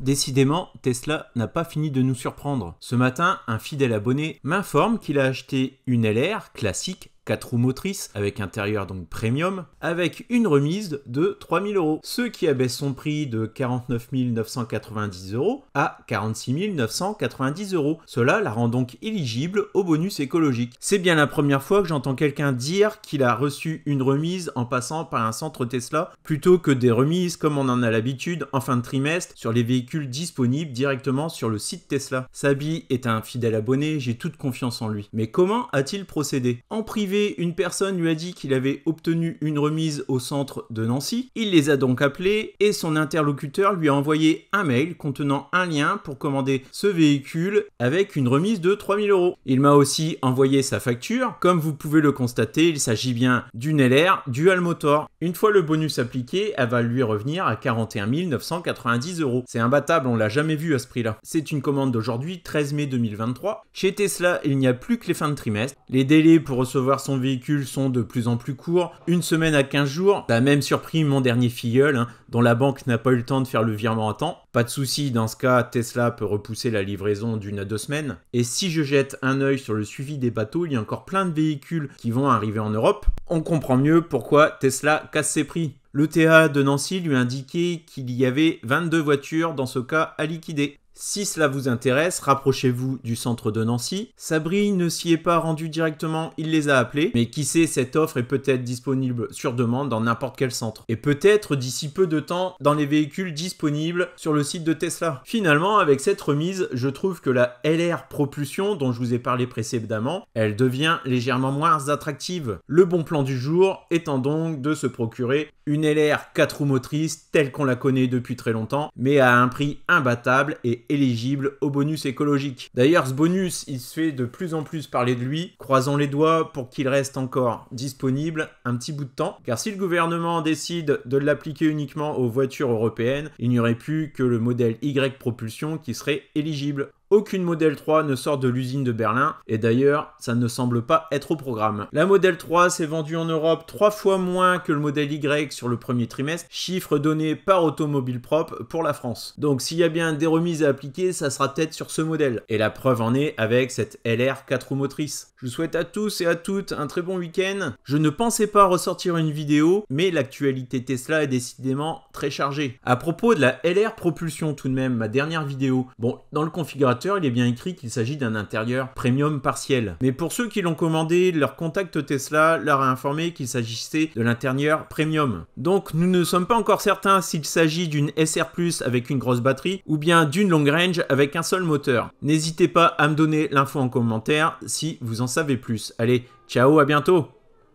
Décidément, Tesla n'a pas fini de nous surprendre. Ce matin, un fidèle abonné m'informe qu'il a acheté une LR classique 4 roues motrices avec intérieur donc premium avec une remise de 3 000 €, ce qui abaisse son prix de 49 990 € à 46 990 €. Cela la rend donc éligible au bonus écologique. C'est bien la première fois que j'entends quelqu'un dire qu'il a reçu une remise en passant par un centre Tesla plutôt que des remises comme on en a l'habitude en fin de trimestre sur les véhicules disponibles directement sur le site Tesla. Sabi est un fidèle abonné, j'ai toute confiance en lui. Mais comment a-t-il procédé? En privé, une personne lui a dit qu'il avait obtenu une remise au centre de Nancy. Il les a donc appelés et son interlocuteur lui a envoyé un mail contenant un lien pour commander ce véhicule avec une remise de 3 000 €. Il m'a aussi envoyé sa facture. Comme vous pouvez le constater, il s'agit bien d'une LR dual motor. Une fois le bonus appliqué, elle va lui revenir à 41 990 €. C'est imbattable, on l'a jamais vu à ce prix-là. C'est une commande d'aujourd'hui, 13 mai 2023. Chez Tesla, il n'y a plus que les fins de trimestre. Les délais pour recevoir son véhicule sont de plus en plus courts, une semaine à 15 jours. Ça a même surpris mon dernier filleul, dont la banque n'a pas eu le temps de faire le virement à temps. Pas de souci, dans ce cas, Tesla peut repousser la livraison d'1 à 2 semaines. Et si je jette un œil sur le suivi des bateaux, il y a encore plein de véhicules qui vont arriver en Europe. On comprend mieux pourquoi Tesla casse ses prix. Le TA de Nancy lui indiquait qu'il y avait 22 voitures dans ce cas à liquider. Si cela vous intéresse, rapprochez-vous du centre de Nancy. Sabri ne s'y est pas rendu directement, il les a appelés. Mais qui sait, cette offre est peut-être disponible sur demande dans n'importe quel centre. Et peut-être d'ici peu de temps dans les véhicules disponibles sur le site de Tesla. Finalement, avec cette remise, je trouve que la LR Propulsion dont je vous ai parlé précédemment, elle devient légèrement moins attractive. Le bon plan du jour étant donc de se procurer une LR 4 roues motrices telle qu'on la connaît depuis très longtemps, mais à un prix imbattable et éligible au bonus écologique. D'ailleurs, ce bonus, il se fait de plus en plus parler de lui. Croisons les doigts pour qu'il reste encore disponible un petit bout de temps, car si le gouvernement décide de l'appliquer uniquement aux voitures européennes, il n'y aurait plus que le modèle Y Propulsion qui serait éligible. Aucune Model 3 ne sort de l'usine de Berlin et d'ailleurs ça ne semble pas être au programme. La Model 3 s'est vendue en Europe 3 fois moins que le modèle Y sur le premier trimestre, chiffre donné par Automobile Propre pour la France. Donc s'il y a bien des remises à appliquer, ça sera peut-être sur ce modèle. Et la preuve en est avec cette LR 4 roues motrices. Je vous souhaite à tous et à toutes un très bon week-end. Je ne pensais pas ressortir une vidéo, mais l'actualité Tesla est décidément très chargée. À propos de la LR Propulsion tout de même, ma dernière vidéo, bon, dans le configurateur, il est bien écrit qu'il s'agit d'un intérieur premium partiel. Mais pour ceux qui l'ont commandé, leur contact Tesla leur a informé qu'il s'agissait de l'intérieur premium. Donc nous ne sommes pas encore certains s'il s'agit d'une SR+ avec une grosse batterie ou bien d'une long range avec un seul moteur. N'hésitez pas à me donner l'info en commentaire si vous en savez plus. Allez, ciao, à bientôt!